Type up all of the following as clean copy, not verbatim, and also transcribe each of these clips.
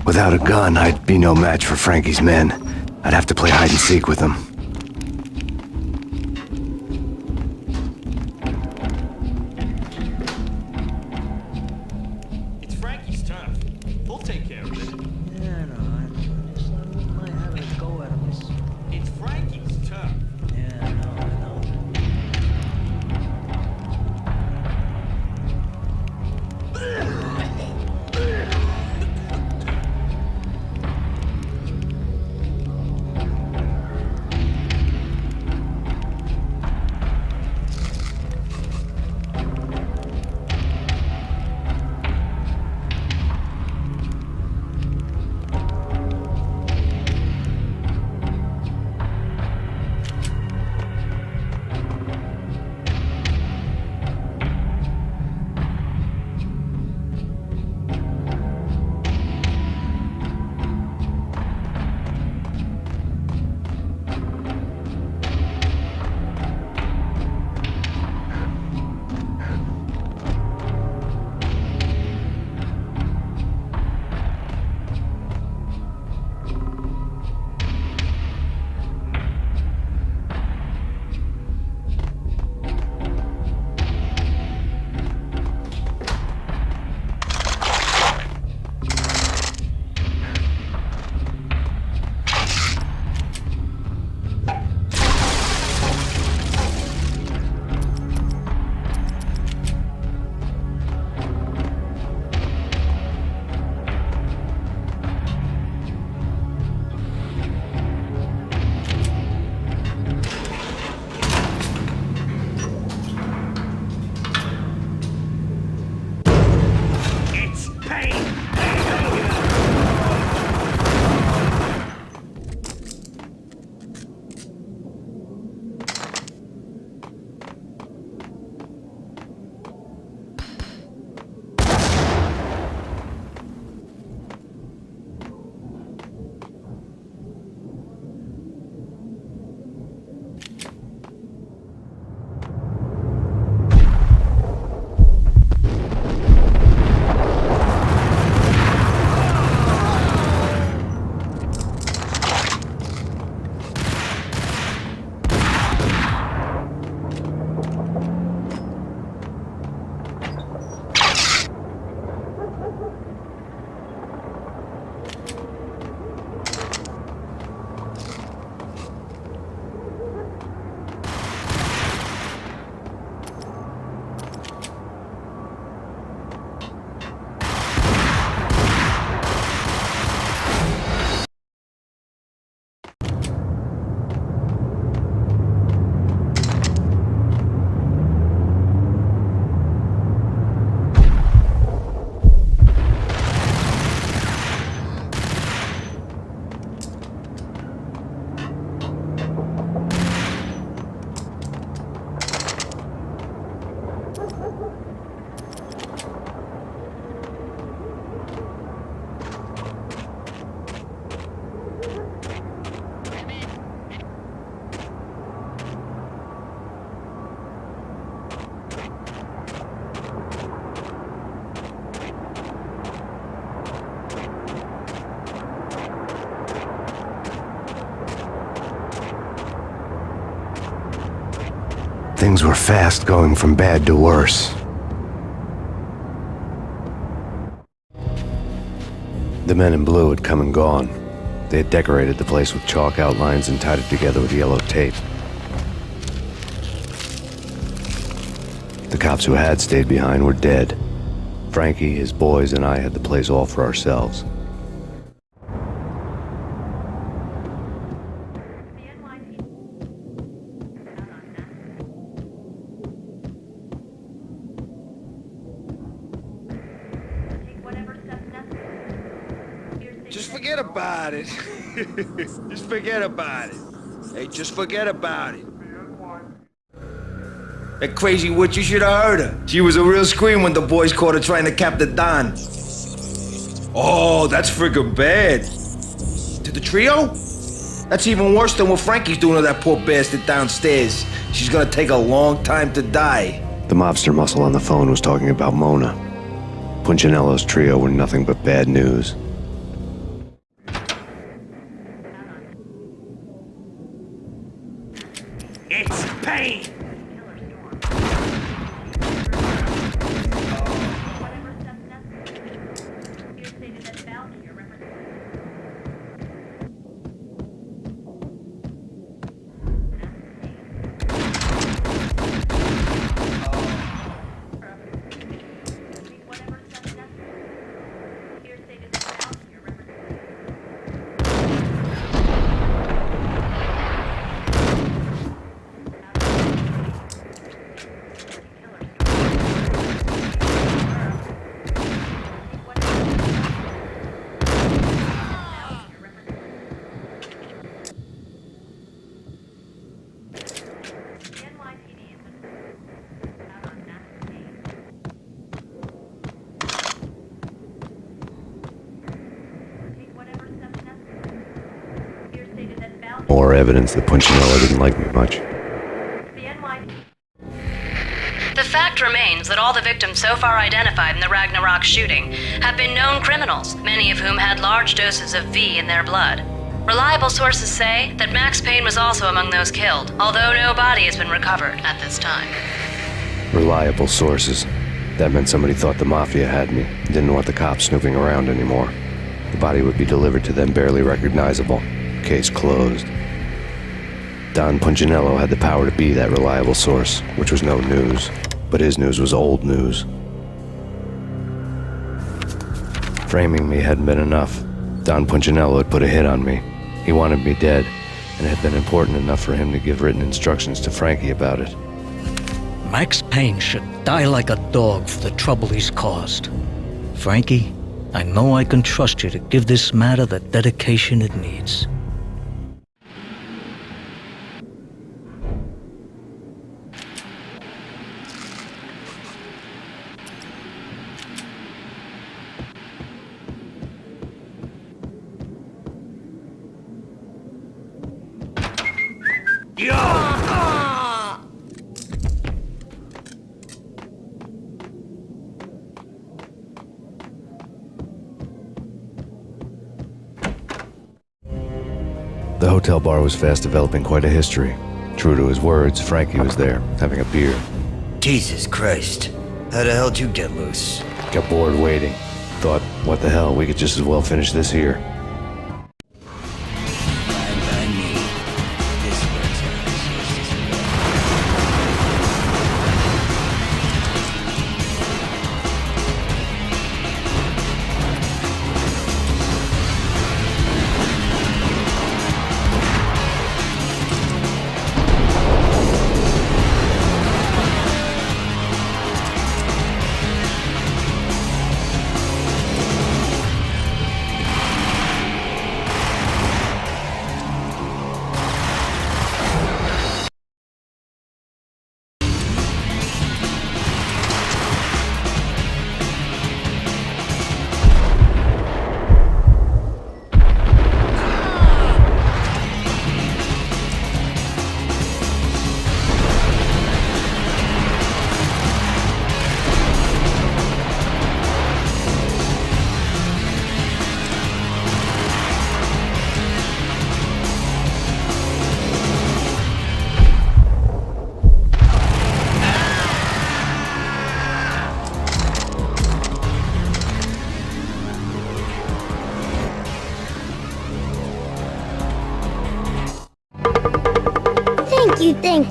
Without a gun, I'd be no match for Frankie's men. I'd have to play hide and seek with them. It's Frankie's turn. We'll take care of it. Yeah, no, I wouldn't mind having a go at him. It's Frankie's turn. Yeah, I know. It's Payne! Things were fast going from bad to worse. The men in blue had come and gone. They had decorated the place with chalk outlines and tied it together with yellow tape. The cops who had stayed behind were dead. Frankie, his boys, and I had the place all for ourselves. Just forget about it. Just forget about it. Hey, just forget about it. That crazy witch, you should have heard her. She was a real scream when the boys caught her trying to cap the Don. Oh, that's friggin' bad. To the trio? That's even worse than what Frankie's doing to that poor bastard downstairs. She's gonna take a long time to die. The mobster muscle on the phone was talking about Mona. Punchinello's trio were nothing but bad news. more evidence that Punchinello didn't like me much. The fact remains that all the victims so far identified in the Ragnarok shooting have been known criminals, many of whom had large doses of V in their blood. Reliable sources say that Max Payne was also among those killed, although no body has been recovered at this time. Reliable sources. That meant somebody thought the Mafia had me, didn't want the cops snooping around anymore. The body would be delivered to them barely recognizable. Case closed. Don Punchinello had the power to be that reliable source, which was no news. But his news was old news. Framing me hadn't been enough. Don Punchinello had put a hit on me. He wanted me dead, and it had been important enough for him to give written instructions to Frankie about it. Max Payne should die like a dog for the trouble he's caused. Frankie, I know I can trust you to give this matter the dedication it needs. The hotel bar was fast developing quite a history. True to his words, Frankie was there, having a beer. Jesus Christ. How the hell did you get loose? Got bored waiting. Thought, what the hell, we could just as well finish this here. Fine by me. This one's not as used as well. Thank you.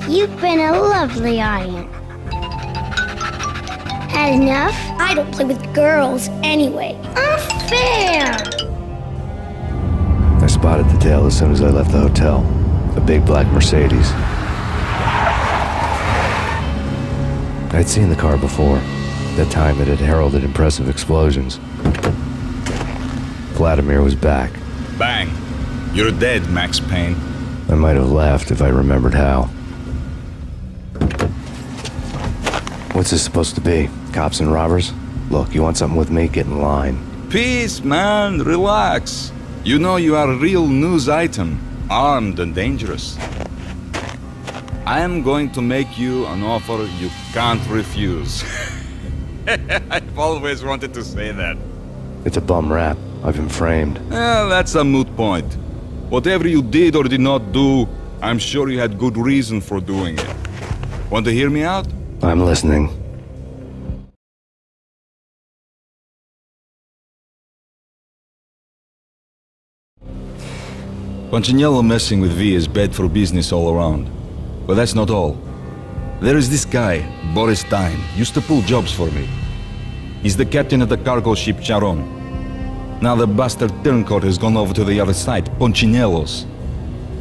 You've been a lovely audience. Had enough? I don't play with girls anyway. Unfair! I spotted the tail as soon as I left the hotel. A big black Mercedes. I'd seen the car before. That time it had heralded impressive explosions. Vladimir was back. Bang. You're dead, Max Payne. I might have laughed if I remembered how. What's this supposed to be? Cops and robbers? Look, you want something with me? Get in line. Peace, man. Relax. You know you are a real news item. Armed and dangerous. I am going to make you an offer you can't refuse. I've always wanted to say that. It's a bum rap. I've been framed. Well, that's a moot point. Whatever you did or did not do, I'm sure you had good reason for doing it. Want to hear me out? I'm listening. Punchinello messing with V is bad for business all around. But that's not all. There is this guy, Boris Dine, used to pull jobs for me. He's the captain of the cargo ship Charon. Now the bastard turncoat has gone over to the other side, Punchinello's.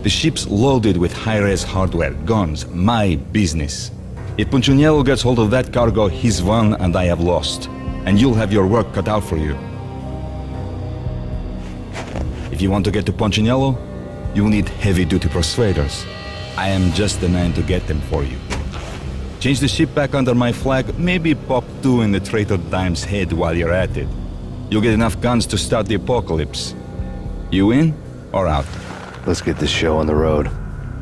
The ship's loaded with high-res hardware, guns, my business. If Punchinello gets hold of that cargo, he's won and I have lost. And you'll have your work cut out for you. If you want to get to Punchinello, you'll need heavy-duty persuaders. I am just the man to get them for you. Change the ship back under my flag, maybe pop 2 in the traitor Dime's head while you're at it. You'll get enough guns to start the apocalypse. You in or out? Let's get this show on the road.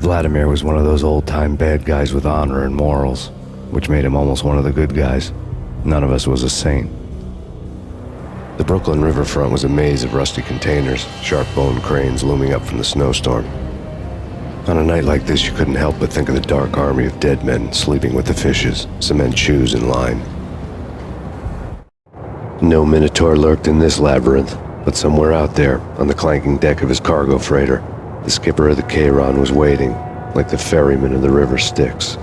Vladimir was one of those old-time bad guys with honor and morals, which made him almost one of the good guys. None of us was a saint. The Brooklyn riverfront was a maze of rusty containers, sharp-boned cranes looming up from the snowstorm. On a night like this, you couldn't help but think of the dark army of dead men sleeping with the fishes, cement shoes in line. No Minotaur lurked in this labyrinth, but somewhere out there, on the clanking deck of his cargo freighter, the skipper of the Chiron was waiting, like the ferryman of the River Styx.